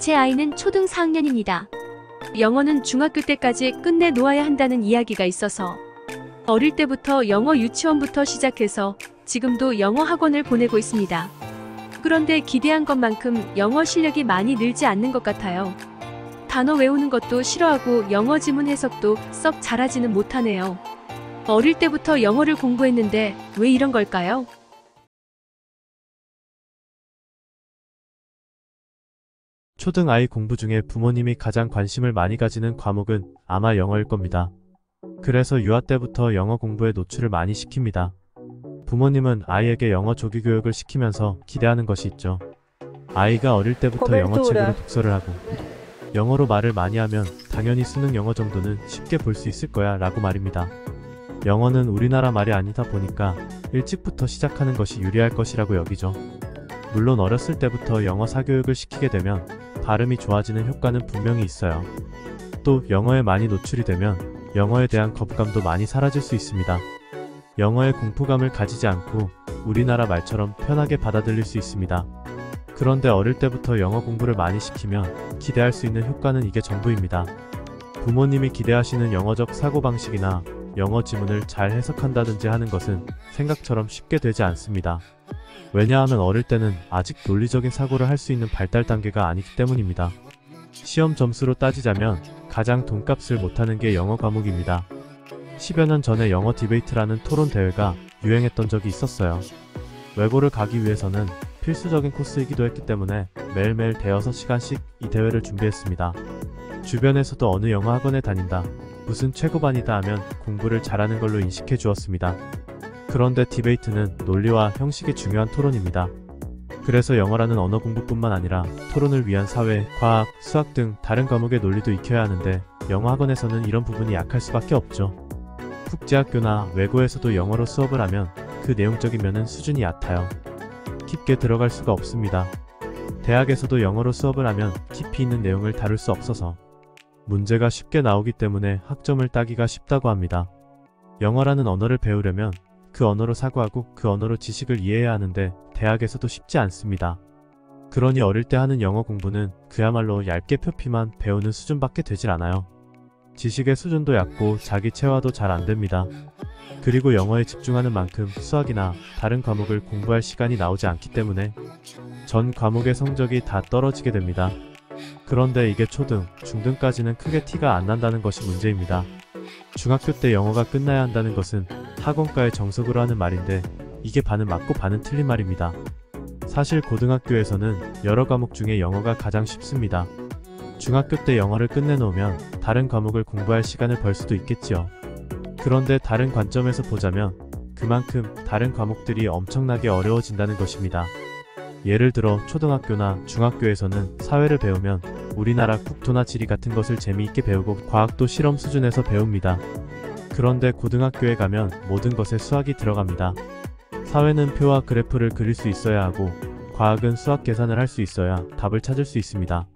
제 아이는 초등 4학년입니다. 영어는 중학교 때까지 끝내 놓아야 한다는 이야기가 있어서 어릴 때부터 영어 유치원부터 시작해서 지금도 영어 학원을 보내고 있습니다. 그런데 기대한 것만큼 영어 실력이 많이 늘지 않는 것 같아요. 단어 외우는 것도 싫어하고 영어 지문 해석도 썩 잘하지는 못하네요. 어릴 때부터 영어를 공부했는데 왜 이런 걸까요? 초등 아이 공부 중에 부모님이 가장 관심을 많이 가지는 과목은 아마 영어일 겁니다. 그래서 유아 때부터 영어 공부에 노출을 많이 시킵니다. 부모님은 아이에게 영어 조기 교육을 시키면서 기대하는 것이 있죠. 아이가 어릴 때부터 영어책으로 독서를 하고 영어로 말을 많이 하면 당연히 수능 영어 정도는 쉽게 볼 수 있을 거야 라고 말입니다. 영어는 우리나라 말이 아니다 보니까 일찍부터 시작하는 것이 유리할 것이라고 여기죠. 물론 어렸을 때부터 영어 사교육을 시키게 되면 발음이 좋아지는 효과는 분명히 있어요. 또 영어에 많이 노출이 되면 영어에 대한 거부감도 많이 사라질 수 있습니다. 영어에 공포감을 가지지 않고 우리나라 말처럼 편하게 받아들일 수 있습니다. 그런데 어릴 때부터 영어 공부를 많이 시키면 기대할 수 있는 효과는 이게 전부입니다. 부모님이 기대하시는 영어적 사고방식이나 영어 지문을 잘 해석한다든지 하는 것은 생각처럼 쉽게 되지 않습니다. 왜냐하면 어릴 때는 아직 논리적인 사고를 할 수 있는 발달 단계가 아니기 때문입니다. 시험 점수로 따지자면 가장 돈값을 못하는 게 영어 과목입니다. 10여 년 전에 영어 디베이트라는 토론 대회가 유행했던 적이 있었어요. 외고를 가기 위해서는 필수적인 코스이기도 했기 때문에 매일매일 대여섯 시간씩 이 대회를 준비했습니다. 주변에서도 어느 영어 학원에 다닌다, 무슨 최고반이다 하면 공부를 잘하는 걸로 인식해 주었습니다. 그런데 디베이트는 논리와 형식이 중요한 토론입니다. 그래서 영어라는 언어 공부뿐만 아니라 토론을 위한 사회, 과학, 수학 등 다른 과목의 논리도 익혀야 하는데 영어 학원에서는 이런 부분이 약할 수밖에 없죠. 국제학교나 외고에서도 영어로 수업을 하면 그 내용적인 면은 수준이 얕아요. 깊게 들어갈 수가 없습니다. 대학에서도 영어로 수업을 하면 깊이 있는 내용을 다룰 수 없어서 문제가 쉽게 나오기 때문에 학점을 따기가 쉽다고 합니다. 영어라는 언어를 배우려면 그 언어로 사고하고 그 언어로 지식을 이해해야 하는데 대학에서도 쉽지 않습니다. 그러니 어릴 때 하는 영어 공부는 그야말로 얇게 표피만 배우는 수준밖에 되질 않아요. 지식의 수준도 얕고 자기 체화도 잘 안됩니다. 그리고 영어에 집중하는 만큼 수학이나 다른 과목을 공부할 시간이 나오지 않기 때문에 전 과목의 성적이 다 떨어지게 됩니다. 그런데 이게 초등, 중등까지는 크게 티가 안 난다는 것이 문제입니다. 중학교 때 영어가 끝나야 한다는 것은 학원가의 정석으로 하는 말인데 이게 반은 맞고 반은 틀린 말입니다. 사실 고등학교에서는 여러 과목 중에 영어가 가장 쉽습니다. 중학교 때 영어를 끝내놓으면 다른 과목을 공부할 시간을 벌 수도 있겠지요. 그런데 다른 관점에서 보자면 그만큼 다른 과목들이 엄청나게 어려워진다는 것입니다. 예를 들어 초등학교나 중학교에서는 사회를 배우면 우리나라 국토나 지리 같은 것을 재미있게 배우고 과학도 실험 수준에서 배웁니다. 그런데 고등학교에 가면 모든 것에 수학이 들어갑니다. 사회는 표와 그래프를 그릴 수 있어야 하고 과학은 수학 계산을 할 수 있어야 답을 찾을 수 있습니다.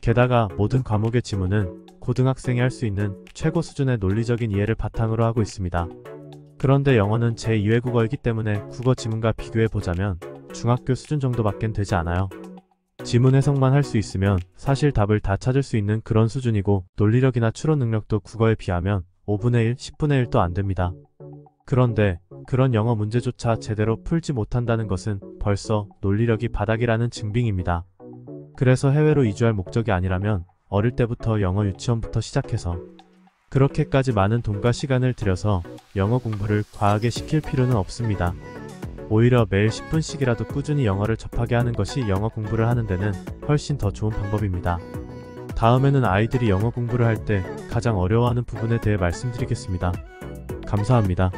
게다가 모든 과목의 지문은 고등학생이 할 수 있는 최고 수준의 논리적인 이해를 바탕으로 하고 있습니다. 그런데 영어는 제2외국어이기 때문에 국어 지문과 비교해보자면 중학교 수준 정도밖엔 되지 않아요. 지문 해석만 할 수 있으면 사실 답을 다 찾을 수 있는 그런 수준이고 논리력이나 추론 능력도 국어에 비하면 5분의 1, 10분의 1도 안 됩니다. 그런데 그런 영어 문제조차 제대로 풀지 못한다는 것은 벌써 논리력이 바닥이라는 증빙입니다. 그래서 해외로 이주할 목적이 아니라면 어릴 때부터 영어 유치원부터 시작해서 그렇게까지 많은 돈과 시간을 들여서 영어 공부를 과하게 시킬 필요는 없습니다. 오히려 매일 10분씩이라도 꾸준히 영어를 접하게 하는 것이 영어 공부를 하는 데는 훨씬 더 좋은 방법입니다. 다음에는 아이들이 영어 공부를 할 때 가장 어려워하는 부분에 대해 말씀드리겠습니다. 감사합니다.